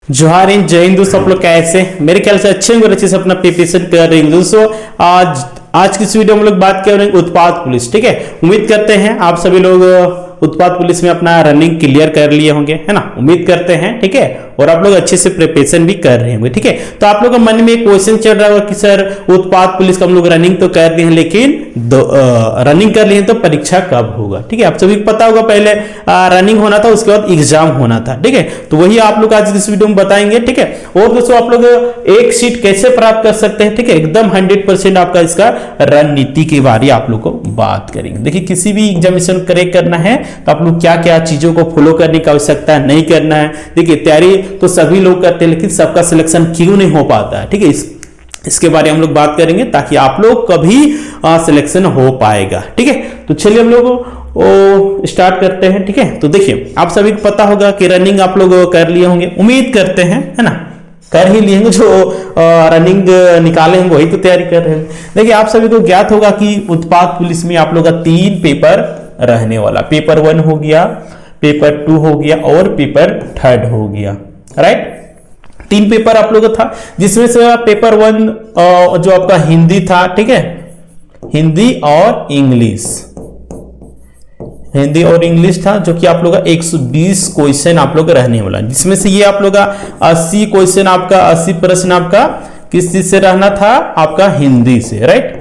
जोहार इन जय हिंद दोस्तों, आप लोग कैसे? मेरे ख्याल से अच्छे होंगे, अच्छे से अपना प्रिपरेशन कर रहे हैं दोस्तों। आज की इस वीडियो में हम लोग बात कर रहे हैं उत्पाद पुलिस। ठीक है, उम्मीद करते हैं आप सभी लोग उत्पाद पुलिस में अपना रनिंग क्लियर कर लिए होंगे, है ना? उम्मीद करते हैं, ठीक है। और आप लोग अच्छे से प्रिपरेशन भी कर रहे होंगे, ठीक है। तो आप लोग के मन में एक क्वेश्चन चल रहा होगा कि सर उत्पाद पुलिस का हम लोग रनिंग तो कर रहे हैं, लेकिन रनिंग कर लिए हैं तो परीक्षा कब होगा? ठीक है, आप सभी को पता होगा पहले रनिंग होना था, उसके बाद एग्जाम होना था, ठीक है। तो वही आप लोग आज इस वीडियो में बताएंगे, ठीक है। और दोस्तों आप लोग एक सीट कैसे प्राप्त कर सकते हैं, ठीक है, एकदम 100% आपका इसका रणनीति के बारे आप लोग को बात करेंगे। देखिए, किसी भी एग्जामिनेशन क्रैक करना है तो आप लोग क्या क्या चीजों को फॉलो करने की आवश्यकता है, नहीं करना है। देखिए, तैयारी तो सभी लोग करते हैं, लेकिन सबका सिलेक्शन क्यों नहीं हो पाता है, ठीक है। इसके बारे में हम लोग बात करेंगे ताकि आप लोग कभी सिलेक्शन हो पाएगा, ठीक है। तो चलिए हम लोग स्टार्ट करते हैं, ठीक है। तो देखिए, आप सभी को पता होगा कि रनिंग आप लोग कर लिए होंगे, उम्मीद करते हैं, है ना, कर ही लिए होंगे। जो रनिंग निकाले होंगे वही तो तैयारी कर रहे हैं। देखिए, आप सभी को ज्ञात होगा कि उत्पाद पुलिस में आप लोग का 3 पेपर रहने वाला। पेपर 1 हो गया, पेपर 2 हो गया और पेपर 3 हो गया, राइट। 3 पेपर आप लोग का था, जिसमें से पेपर 1 जो आपका हिंदी था, ठीक है, हिंदी और इंग्लिश, हिंदी और इंग्लिश था, जो कि आप लोग का 120 क्वेश्चन आप लोग रहने वाला, जिसमें से ये आप लोग का 80 क्वेश्चन आपका 80 प्रश्न आपका किस चीज से रहना था? आपका हिंदी से, राइट,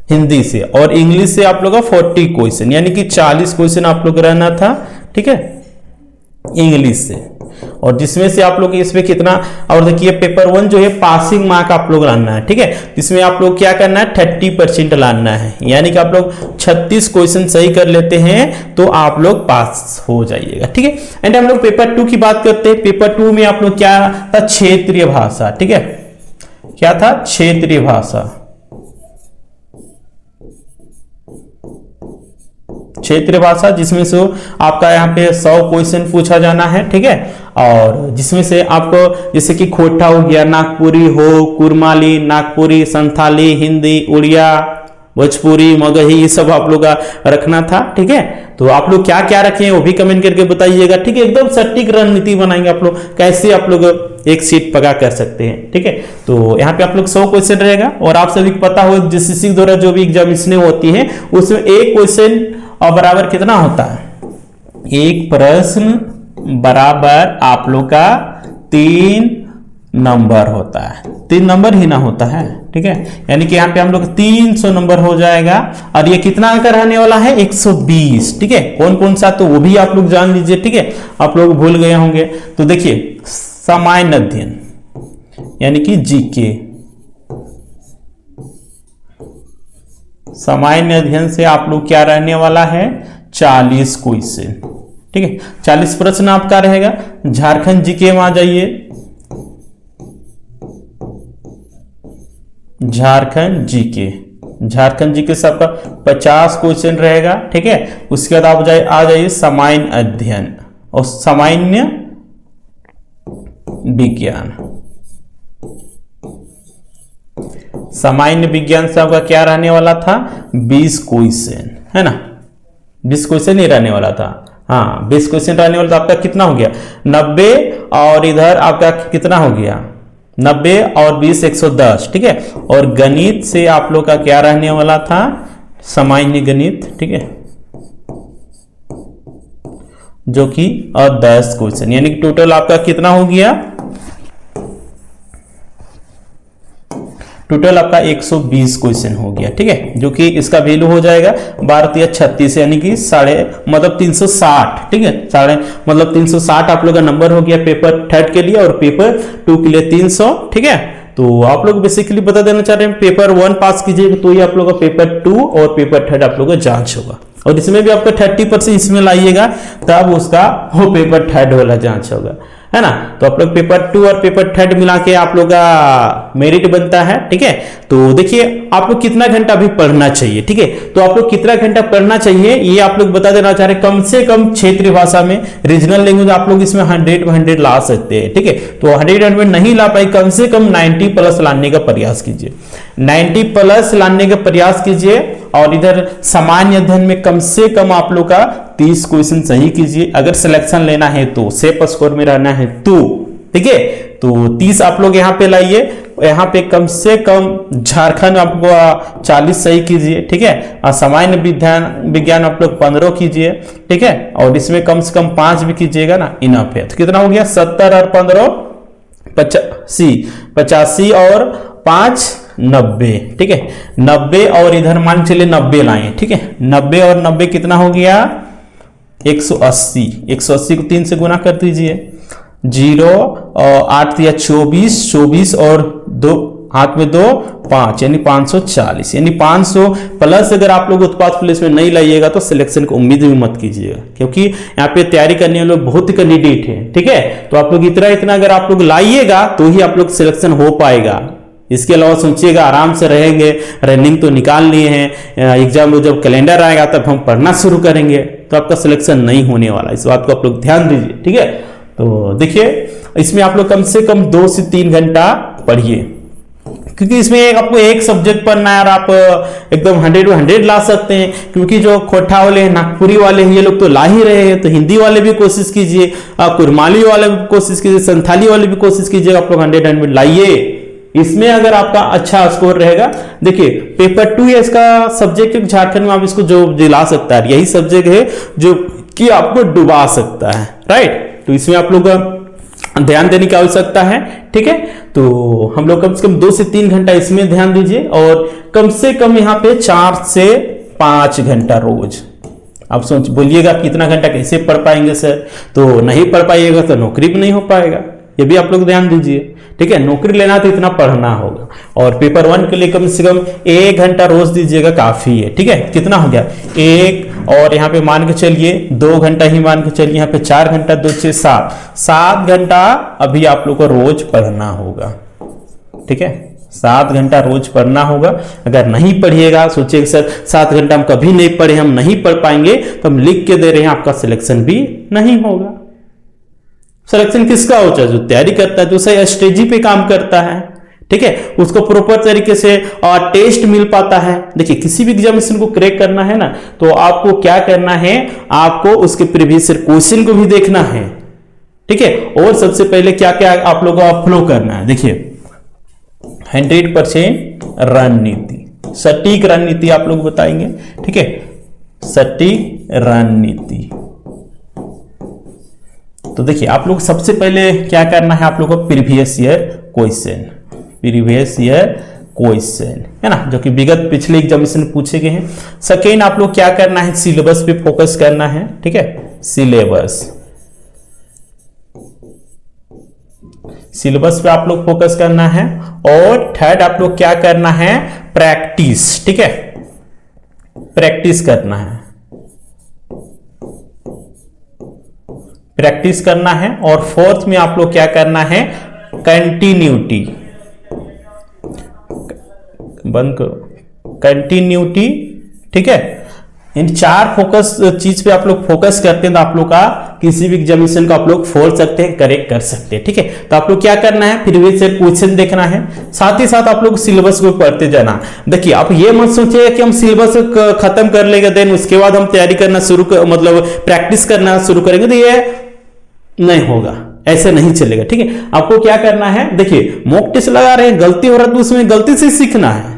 हिंदी से। और इंग्लिश से आप लोग का 40 क्वेश्चन, यानी कि 40 क्वेश्चन आप लोग रहना था, ठीक है, इंग्लिश से। और जिसमें से आप लोग इसमें कितना, और देखिए पेपर 1 जो है पासिंग मार्क आप लोग लाना है, ठीक है। इसमें आप लोग क्या करना है? 30% लाना है, यानी कि आप लोग 36 क्वेश्चन सही कर लेते हैं तो आप लोग पास हो जाइएगा, ठीक है। एंड हम लोग पेपर 2 की बात करते हैं। पेपर 2 में आप लोग क्या था? क्षेत्रीय भाषा, ठीक है। क्या था? क्षेत्रीय भाषा, क्षेत्रीय भाषा, जिसमें से आपका यहाँ पे 100 क्वेश्चन पूछा जाना है, ठीक है। और जिसमें से आपको जैसे कि खोटा हो गया, नागपुरी हो, कुरमाली, नागपुरी, संथाली, हिंदी, उड़िया, भोजपुरी, मगही, ये सब आप लोग का रखना था, ठीक है। तो आप लोग क्या क्या रखे हैं वो भी कमेंट करके बताइएगा, ठीक है। एकदम सटीक रणनीति बनाएंगे आप लोग, कैसे आप लोग एक सीट पका कर सकते हैं, ठीक है। तो यहाँ पे आप लोग 100 क्वेश्चन रहेगा। और आप सभी को पता हो जेसीसी द्वारा जो भी एग्जामिनेशन होती है उसमें एक क्वेश्चन और बराबर कितना होता है? एक प्रश्न बराबर आप लोग का 3 नंबर होता है। 3 नंबर ही ना होता है, ठीक है। यानी कि यहाँ पे हम लोग 300 नंबर हो जाएगा। और ये कितना अंक रहने वाला है? 120, ठीक है। कौन कौन सा तो वो भी आप लोग जान लीजिए, ठीक है। आप लोग भूल गए होंगे तो देखिए, सामान्य अध्ययन यानी कि जीके, सामान्य अध्ययन से आप लोग क्या रहने वाला है? 40 क्वेश्चन, ठीक है। 40 प्रश्न आपका रहेगा। झारखंड जीके में आ जाइए, झारखंड जीके, झारखंड जीके से आपका 50 क्वेश्चन रहेगा, ठीक है। उसके बाद आप आ जाइए सामान्य अध्ययन और सामान्य विज्ञान। सामान्य विज्ञान से आपका क्या रहने वाला था? 20 क्वेश्चन, है ना। 20 क्वेश्चन ही रहने वाला था, हाँ 20 क्वेश्चन रहने वाला था। आपका कितना हो गया? 90 और इधर आपका कितना हो गया? 90 और 20 110, ठीक है। और गणित से आप लोग का क्या रहने वाला था? सामान्य गणित, ठीक है, जो कि 10 क्वेश्चन, यानी कि टोटल आपका कितना हो गया? टोटल आपका 120 क्वेश्चन हो गया, ठीक है। जो कि इसका वैल्यू हो जाएगा 12×36, यानी कि 360, ठीक है। 360 आप लोग का नंबर हो गया पेपर 3 के लिए, और पेपर 2 के लिए 300, ठीक है। तो आप लोग बेसिकली बता देना चाह रहे हैं, पेपर 1 पास कीजिएगा तो ही आप लोग का पेपर 2 और पेपर 3 आप लोग का जांच होगा। और इसमें भी आपका 30% इसमें लाइएगा, तब उसका वो पेपर 3 वाला जांच होगा, है ना। तो आप लोग पेपर 2 और पेपर 3 मिला के आप लोग का मेरिट बनता है, ठीक है। तो देखिए, आप लोग कितना घंटा भी पढ़ना चाहिए, ठीक है। तो आप लोग कितना घंटा पढ़ना चाहिए ये आप लोग बता देना चाह रहे हैं। कम से कम क्षेत्रीय भाषा में, रीजनल लैंग्वेज आप लोग इसमें 100 ला सकते हैं, ठीक है। तो 100 नहीं ला पाए, कम से कम 90+ लाने का प्रयास कीजिए, 90+ लाने का प्रयास कीजिए। और इधर सामान्य अध्ययन में कम से कम आप लोग का 30 क्वेश्चन सही कीजिए, अगर सिलेक्शन लेना है तो सेफ स्कोर में रहना है तो, ठीक है। तो 30 आप लोग यहाँ पे लाइए, यहाँ पे कम से कम झारखंड आपको 40 सही कीजिए, ठीक है। और सामान्य विज्ञान आप लोग 15 कीजिए, ठीक है। और इसमें कम से कम 5 भी कीजिएगा ना, इनफ है। तो कितना हो गया, 70 और 15 85 और 5 90, ठीक है। 90 और इधर मान चलिए 90 लाए, ठीक है। 90 और 90 कितना हो गया, 180। 180 को 3 से गुना कर दीजिए, 0 और 8 या 24, 24 और 2 हाथ में 2 5, यानी 540, यानी 500 प्लस अगर आप लोग उत्पाद पुलिस में नहीं लाइएगा तो सिलेक्शन की उम्मीद भी मत कीजिएगा, क्योंकि यहाँ पे तैयारी करने वाले लोग बहुत ही कैंडिडेट हैं, ठीक है। तो आप लोग इतना अगर आप लोग लाइएगा तो ही आप लोग सिलेक्शन हो पाएगा। इसके अलावा सोचिएगा आराम से रहेंगे, रनिंग तो निकाल लिए हैं, एग्जाम जब कैलेंडर आएगा तब हम पढ़ना शुरू करेंगे, तो आपका सिलेक्शन नहीं होने वाला। इस बात को आप लोग ध्यान दीजिए, ठीक है। तो देखिए इसमें आप लोग कम से कम 2 से 3 घंटा पढ़िए, क्योंकि इसमें आपको एक सब्जेक्ट पढ़ना है और आप एकदम 100 ला सकते हैं, क्योंकि जो खोटा वाले हैं, नागपुरी वाले हैं, ये लोग तो ला ही रहे हैं। तो हिंदी वाले भी कोशिश कीजिए, कुरमाली वाले भी कोशिश कीजिए, संथाली वाले भी कोशिश कीजिए, आप लोग 100 लाइए। इसमें अगर आपका अच्छा स्कोर रहेगा, देखिए पेपर 2 है इसका सब्जेक्ट, झारखंड में आप इसको जो दिला सकता है, यही सब्जेक्ट है जो कि आपको डुबा सकता है, राइट। तो इसमें आप लोग ध्यान देने की आवश्यकता है, ठीक है। तो हम लोग कम से कम 2 से 3 घंटा इसमें ध्यान दीजिए, और कम से कम यहाँ पे 4 से 5 घंटा रोज। आप सोच बोलिएगा कितना घंटा कैसे पढ़ पाएंगे सर, तो नहीं पढ़ पाइएगा तो नौकरी भी नहीं हो पाएगा, ये भी आप लोग ध्यान दीजिए, ठीक है। नौकरी लेना तो इतना पढ़ना होगा, और पेपर 1 के लिए कम से कम 1 घंटा रोज दीजिएगा, काफी है, ठीक है। कितना हो गया 1, और यहाँ पे मान के चलिए 2 घंटा ही मान के चलिए, यहाँ पे 4 घंटा, 2 6 7 घंटा अभी आप लोग को रोज पढ़ना होगा, ठीक है। 7 घंटा रोज पढ़ना होगा। अगर नहीं पढ़िएगा, सोचिए सर 7 घंटा हम कभी नहीं पढ़े, हम नहीं पढ़ पाएंगे, तो हम लिख के दे रहे हैं, आपका सिलेक्शन भी नहीं होगा। सिलेक्शन किसका होता है, जो तैयारी करता है, जो सही स्ट्रेटजी पे काम करता है, ठीक है, उसको प्रॉपर तरीके से और टेस्ट मिल पाता है। देखिए किसी भी एग्जामिनेशन को क्रैक करना है ना, तो आपको क्या करना है, आपको उसके प्रीवियस क्वेश्चन को भी देखना है, ठीक है। और सबसे पहले क्या क्या आप लोगों को फॉलो करना है, देखिए 100% रणनीति, सटीक रणनीति आप लोग बताएंगे, ठीक है। सटीक रणनीति, तो देखिए आप लोग सबसे पहले क्या करना है, आप लोग को प्रीवियस ईयर क्वेश्चन है ना, जो कि विगत पिछले एग्जामिनेशन में पूछे गए हैं। सेकेंड आप लोग क्या करना है, सिलेबस पे फोकस करना है, ठीक है। सिलेबस पे आप लोग फोकस करना है। और थर्ड आप लोग क्या करना है, प्रैक्टिस, ठीक है, प्रैक्टिस करना है। और फोर्थ में आप लोग क्या करना है, कंटिन्यूटी, बंद करो, कंटिन्यूटी, ठीक है। इन 4 फोकस चीज पे आप लोग फोकस करते हैं तो आप लोग का किसी भी एग्जामिनेशन को आप लोग फोड़ सकते हैं, करेक्ट कर सकते हैं, ठीक है। तो आप लोग क्या करना है, प्रीवियस ईयर क्वेश्चन देखना है, साथ ही साथ आप लोग सिलेबस को पढ़ते जाना। देखिए आप ये मत सोचिए कि हम सिलेबस खत्म कर लेंगे देन उसके बाद हम तैयारी करना मतलब प्रैक्टिस करना शुरू करेंगे, तो ये नहीं होगा, ऐसे नहीं चलेगा, ठीक है। आपको क्या करना है, देखिए मॉक टेस्ट लगा रहे हैं, गलती हो रहा है तो उसमें गलती से सीखना है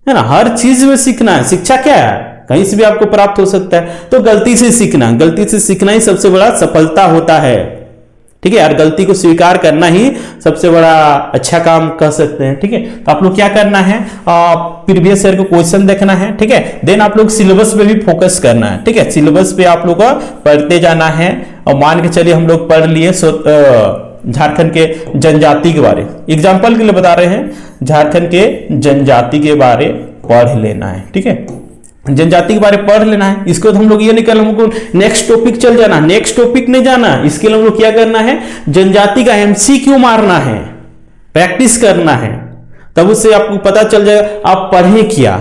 ना। हर चीज में सीखना है। शिक्षा क्या है, कहीं से भी आपको प्राप्त हो सकता है, तो गलती से सीखना ही सबसे बड़ा सफलता होता है, ठीक है। और गलती को स्वीकार करना ही सबसे बड़ा अच्छा काम कह सकते हैं, ठीक है। तो आप लोग क्या करना है, प्रीवियस ईयर को क्वेश्चन देखना है, ठीक है। देन आप लोग सिलेबस पे भी फोकस करना है, ठीक है। सिलेबस पे आप लोग को पढ़ते जाना है। और मान के चलिए हम लोग पढ़ लिए झारखंड के जनजाति के बारे, एग्जाम्पल के लिए बता रहे हैं, झारखंड के जनजाति के बारे पढ़ लेना है, ठीक है। जनजाति के बारे में पढ़ लेना है। इसको तो हम लोग ये नहीं कर, हमको नेक्स्ट टॉपिक चल जाना, नेक्स्ट टॉपिक नहीं जाना। इसके लिए हम लोग क्या करना है, जनजाति का MCQ मारना है, प्रैक्टिस करना है, तब उससे आपको पता चल जाएगा आप पढ़े क्या,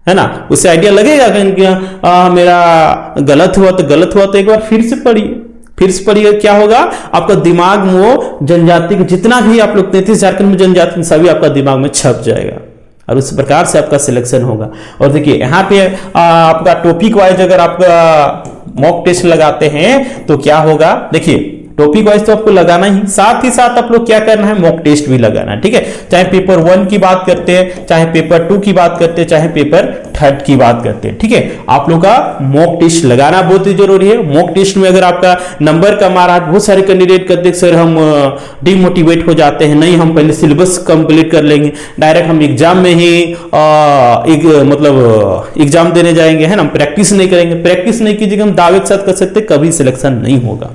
है ना। उससे आइडिया लगेगा कि मेरा गलत हुआ तो एक बार फिर से पढ़िए, क्या होगा, आपका दिमाग में वो जनजाति का जितना भी आप लोग 33 झारखंड में जनजाति सभी आपका दिमाग में छप जाएगा। और उस प्रकार से आपका सिलेक्शन होगा। और देखिए यहाँ पे आपका टॉपिक वाइज अगर आपका मॉक टेस्ट लगाते हैं तो क्या होगा, देखिए टॉपिक वाइज तो आपको लगाना ही, साथ ही साथ आप लोग क्या करना है, मॉक टेस्ट भी लगाना है, ठीक है। चाहे पेपर 1 की बात करते हैं, चाहे पेपर 2 की बात करते हैं, चाहे पेपर 3 की बात करते हैं, ठीक है। आप लोग का मॉक टेस्ट लगाना बहुत ही जरूरी है। मॉक टेस्ट में अगर आपका नंबर कम आ रहा है, बहुत सारे कैंडिडेट कहते हैं सर हम डिमोटिवेट हो जाते हैं, नहीं हम पहले सिलेबस कंप्लीट कर लेंगे, डायरेक्ट हम एग्जाम में ही एग्जाम देने जाएंगे, है ना, प्रैक्टिस नहीं करेंगे। प्रैक्टिस नहीं कीजिएगा, हम दावे के साथ कर सकते कभी सिलेक्शन नहीं होगा।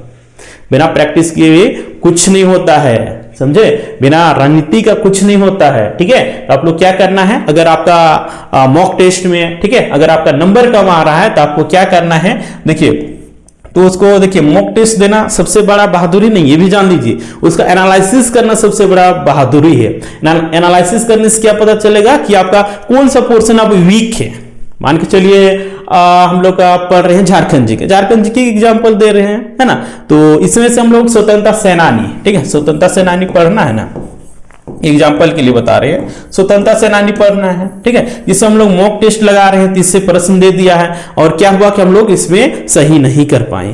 बिना प्रैक्टिस किए हुए कुछ नहीं होता है, समझे, बिना रणनीति का कुछ नहीं होता है, ठीक है। तो आप लोग क्या करना है, अगर आपका मॉक टेस्ट में, ठीक है, अगर आपका नंबर कम आ रहा है तो आपको क्या करना है, देखिए तो उसको देखिए मॉक टेस्ट देना सबसे बड़ा बहादुरी नहीं, ये भी जान लीजिए, उसका एनालिसिस करना सबसे बड़ा बहादुरी है। एनालिसिस करने से क्या पता चलेगा कि आपका कौन सा पोर्शन अब वीक है। मान के चलिए हम लोग पढ़ रहे हैं झारखंड जी के एग्जाम्पल दे रहे हैं, है ना, तो इसमें से हम लोग स्वतंत्रता सेनानी, ठीक है, स्वतंत्रता सेनानी पढ़ना है ना, एग्जाम्पल के लिए बता रहे हैं, स्वतंत्रता सेनानी पढ़ना है, ठीक है। जिससे हम लोग मॉक टेस्ट लगा रहे हैं, 30 से प्रश्न दे दिया है, और क्या हुआ कि हम लोग इसमें सही नहीं कर पाए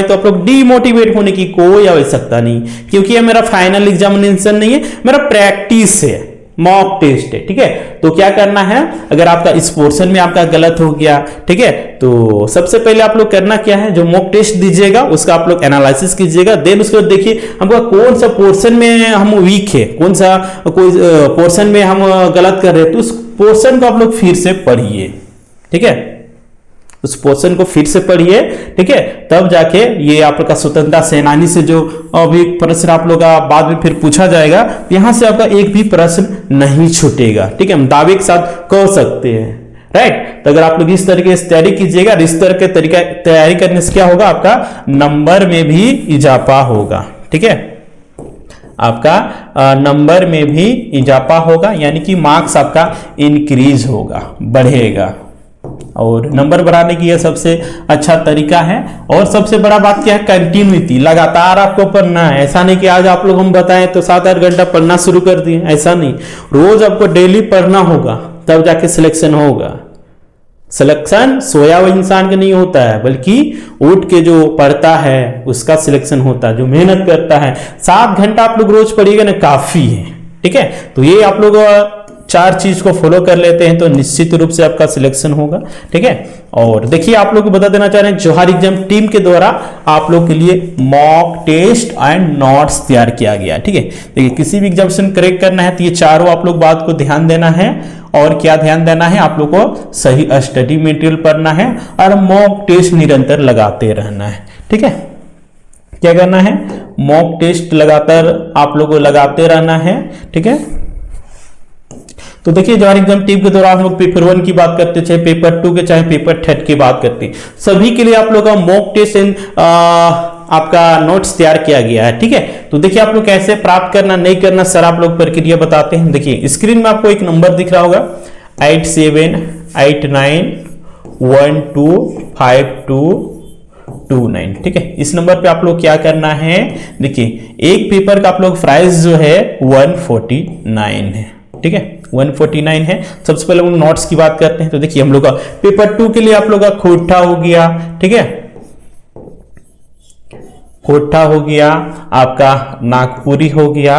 तो आप लोग डीमोटिवेट होने की कोई आवश्यकता नहीं, क्योंकि ये मेरा फाइनल एग्जामिनेशन नहीं है, मेरा प्रैक्टिस है, मॉक टेस्ट है, ठीक है। तो क्या करना है, अगर आपका इस पोर्शन में आपका गलत हो गया, ठीक है, तो सबसे पहले आप लोग करना क्या है, जो मॉक टेस्ट दीजिएगा उसका आप लोग एनालिसिस कीजिएगा, देन उसके बाद देखिए हमको कौन सा पोर्शन में हम वीक है, कौन सा कोई पोर्शन में हम गलत कर रहे हैं, तो उस पोर्शन को आप लोग फिर से पढ़िए, ठीक है, उस पोर्शन को फिर से पढ़िए, ठीक है, तब जाके ये आपका स्वतंत्रता सेनानी से जो अभी प्रश्न आप लोग का बाद में फिर पूछा जाएगा, यहां से आपका एक भी प्रश्न नहीं छूटेगा, ठीक है, हम दावे के साथ कह सकते हैं, राइट। तो अगर आप लोग इस तरीके से तैयारी कीजिएगा, इस तरह के तरीका तैयारी करने से क्या होगा, आपका नंबर में भी इजाफा होगा, ठीक है, आपका नंबर में भी इजाफा होगा, यानी कि मार्क्स आपका इंक्रीज होगा, बढ़ेगा। और नंबर बढ़ाने की यह सबसे अच्छा तरीका है। और सबसे बड़ा बात क्या है, कंटिन्यूटी, लगातार आपको पढ़ना है। ऐसा नहीं कि आज आप लोग हम बताएं तो 7-8 घंटा पढ़ना शुरू कर दिए, ऐसा नहीं, रोज आपको डेली पढ़ना होगा, तब जाके सिलेक्शन होगा। सिलेक्शन सोया हुआ इंसान का नहीं होता है, बल्कि उठ के जो पढ़ता है उसका सिलेक्शन होता है, जो मेहनत करता है। 7 घंटा आप लोग रोज पढ़िएगा ना, काफी है, ठीक है। तो ये आप लोग 4 चीज को फॉलो कर लेते हैं तो निश्चित रूप से आपका सिलेक्शन होगा, ठीक है। और देखिए आप लोग को बता देना चाह रहे हैं, जौहर एग्जाम टीम के द्वारा आप लोग के लिए मॉक टेस्ट एंड नोट्स तैयार किया गया, ठीक है। देखिए किसी भी एग्जामिनेशन करेक्ट करना है तो ये चारों आप लोग बात को ध्यान देना है। और क्या ध्यान देना है, आप लोग को सही स्टडी मटेरियल पढ़ना है और मॉक टेस्ट निरंतर लगाते रहना है, ठीक है। क्या करना है, मॉक टेस्ट लगातार आप लोग को लगाते रहना है, ठीक है। तो देखिए जौहर एग्जाम टीम के दौरान हम लोग पेपर 1 की बात करते हैं, चाहे पेपर 2 के, चाहे पेपर 3 की बात करते हैं, सभी के लिए आप लोग का मॉक टेस्ट एंड आपका नोट्स तैयार किया गया है, ठीक है। तो देखिए आप लोग कैसे प्राप्त करना नहीं करना सर आप लोग प्रक्रिया बताते हैं। देखिए स्क्रीन में आपको एक नंबर दिख रहा होगा 8789125229, ठीक है। इस नंबर पे आप लोग क्या करना है, देखिए एक पेपर का आप लोग प्राइस जो है 149 है, ठीक है, 149 है। सबसे पहले हम नोट्स की बात करते हैं। तो देखिए हम लोग का पेपर 2 के लिए आप लोग का खोटा हो गया, ठीक है, खोटा हो गया, आपका नागपुरी हो गया,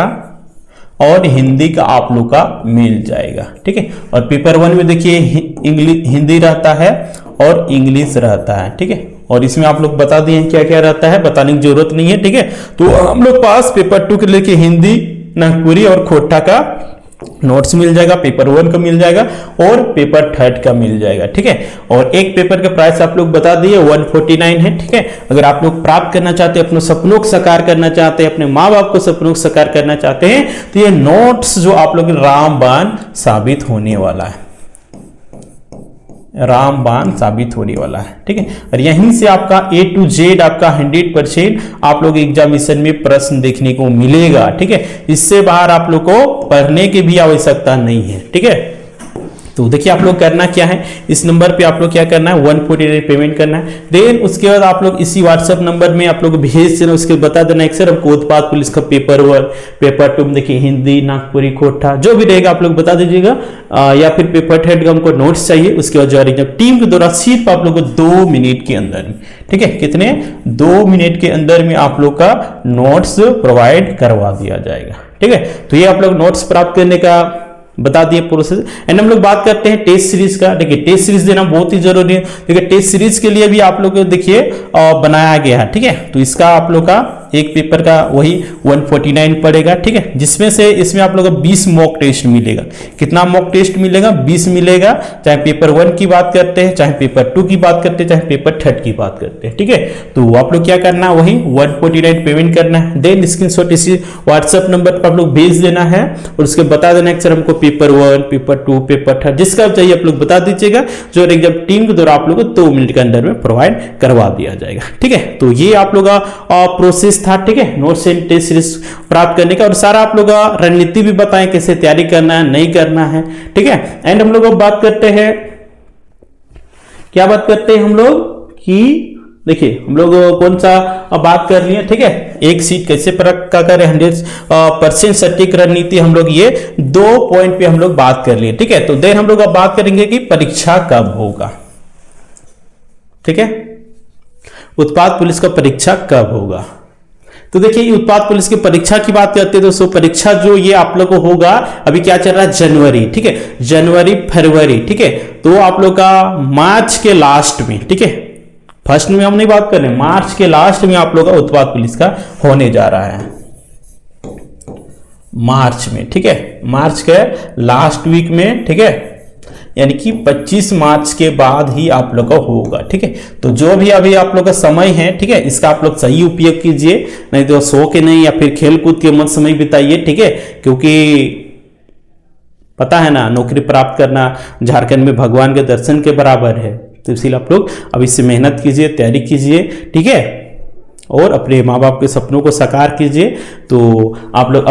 और हिंदी का आप लोग का मिल जाएगा, ठीक है। और पेपर 1 में देखिए हिंदी रहता है और इंग्लिश रहता है, ठीक है। और इसमें आप लोग बता दिए क्या क्या रहता है, बताने की जरूरत नहीं है, ठीक है। तो हम लोग पास पेपर 2 के लिए हिंदी, नागपुरी और खोटा का नोट्स मिल जाएगा, पेपर 1 का मिल जाएगा और पेपर 3 का मिल जाएगा, ठीक है। और एक पेपर का प्राइस आप लोग बता दिए 149 है, ठीक है। अगर आप लोग प्राप्त करना चाहते हैं, अपने सपनों को साकार करना चाहते हैं, अपने माँ बाप को सपनों को साकार करना चाहते हैं, तो ये नोट्स जो आप लोग रामबाण साबित होने वाला है, रामबाण साबित होने वाला है, ठीक है। और यहीं से आपका A to Z आपका 100% आप लोग एग्जामिनेशन में प्रश्न देखने को मिलेगा, ठीक है। इससे बाहर आप लोग को पढ़ने की भी आवश्यकता नहीं है, ठीक है। तो देखिए आप लोग करना क्या है, इस नंबर पे आप लोग क्या करना है 149 पेमेंट करना है। देन उसके बाद आप लोग इसी व्हाट्सएप नंबर में आप लोग भेज देना, उसके बता देना एक सर हमको उत्पाद पुलिस का पेपर 1 पेपर 2 देखिए हिंदी नागपुरी कोठा जो भी रहेगा आप लोग बता दीजिएगा, या फिर पेपर हेड का हमको नोट्स चाहिए। उसके बाद जब टीम के द्वारा सिर्फ आप लोग को 2 मिनट के अंदर में, ठीक है कितने 2 मिनट के अंदर में आप लोग का नोट्स प्रोवाइड करवा दिया जाएगा, ठीक है। तो ये आप लोग नोट्स प्राप्त करने का बता दिए प्रोसेस। एंड हम लोग बात करते हैं टेस्ट सीरीज का। देखिए टेस्ट सीरीज देना बहुत ही जरूरी है। देखिए टेस्ट सीरीज के लिए भी आप लोग को देखिए बनाया गया है, ठीक है। तो इसका आप लोग का एक पेपर का वही 149 पड़ेगा, ठीक है, जिसमें से इसमें आप लोग को 20 मॉक टेस्ट मिलेगा। कितना मॉक टेस्ट मिलेगा 20 मिलेगा, चाहे पेपर 1 की बात करते हैं, चाहे पेपर 2 की बात करते हैं, चाहे पेपर 3 की बात करते हैं, ठीक है। तो आप लोग क्या करना है वही 149 पेमेंट करना है। देन स्क्रीनशॉट इसी व्हाट्सएप नंबर पर आप लोग भेज देना है और उसके बता देना है सर हमको पेपर 1 पेपर 2 पेपर 3 जिसका चाहिए आप लोग बता दीजिएगा, जो एग्जाम टीम के द्वारा आप लोग को 2 मिनट के अंदर में प्रोवाइड करवा दिया जाएगा, ठीक है। तो ये आप लोग का प्रोसेस था, ठीक है, नोट्स एंड टेस्ट सीरीज प्राप्त करने का। और सारा आप लोग का रणनीति भी बताएं कैसे तैयारी करना है नहीं करना है, ठीक है। एंड हम लोग बात करते हैं, क्या बात करते हैं हम लोग कि देखिए हम लोग कौन सा बात कर लिए, ठीक है, एक सीट कैसे पक्का करें 100% सटीक रणनीति, हम लोग ये 2 पॉइंट पे हम लोग बात कर लिए, ठीक है। तो देन हम लोग अब बात करेंगे कि परीक्षा कब होगा, ठीक है, उत्पाद पुलिस का परीक्षा कब होगा। तो देखिए उत्पाद पुलिस की परीक्षा की बात करते हैं दोस्तों, परीक्षा जो ये आप लोग को होगा अभी क्या चल रहा है जनवरी, ठीक है, जनवरी फरवरी, ठीक है। तो आप लोग का मार्च के लास्ट में, ठीक है, फर्स्ट में हम नहीं बात कर रहे, मार्च के लास्ट में आप लोग का उत्पाद पुलिस का होने जा रहा है मार्च में, ठीक है, मार्च के लास्ट वीक में, ठीक है, यानी कि 25 मार्च के बाद ही आप लोग का होगा, ठीक है। तो जो भी अभी आप लोग का समय है, ठीक है, इसका आप लोग सही उपयोग कीजिए, नहीं तो सो के नहीं या फिर खेल कूद के मत समय बिताइए, ठीक है, क्योंकि पता है ना नौकरी प्राप्त करना झारखंड में भगवान के दर्शन के बराबर है। तो इसीलिए आप लोग अभी से मेहनत कीजिए, तैयारी कीजिए, ठीक है, और अपने माँ बाप के सपनों को साकार कीजिए। तो आप लोग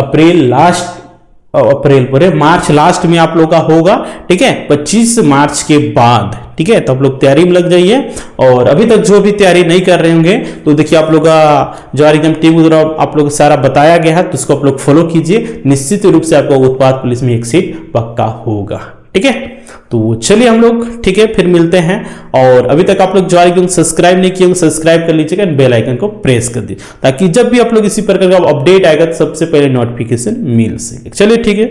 मार्च लास्ट में आप लोग का होगा, ठीक है, 25 मार्च के बाद, ठीक है। तो आप लोग तैयारी में लग जाइए। और अभी तक जो भी तैयारी नहीं कर रहे होंगे तो देखिए आप लोग का जो एकदम टीम द्वारा आप लोग सारा बताया गया है, तो उसको आप लोग फॉलो कीजिए, निश्चित रूप से आपको उत्पाद पुलिस में एक सीट पक्का होगा, ठीक है। तो चलिए हम लोग, ठीक है, फिर मिलते हैं। और अभी तक आप लोग जो एकदम सब्सक्राइब नहीं किए सब्सक्राइब कर लीजिएगा, बेल आइकन को प्रेस कर दीजिए ताकि जब भी आप लोग इसी प्रकार का अपडेट आएगा तो सबसे पहले नोटिफिकेशन मिल सके। चलिए ठीक है।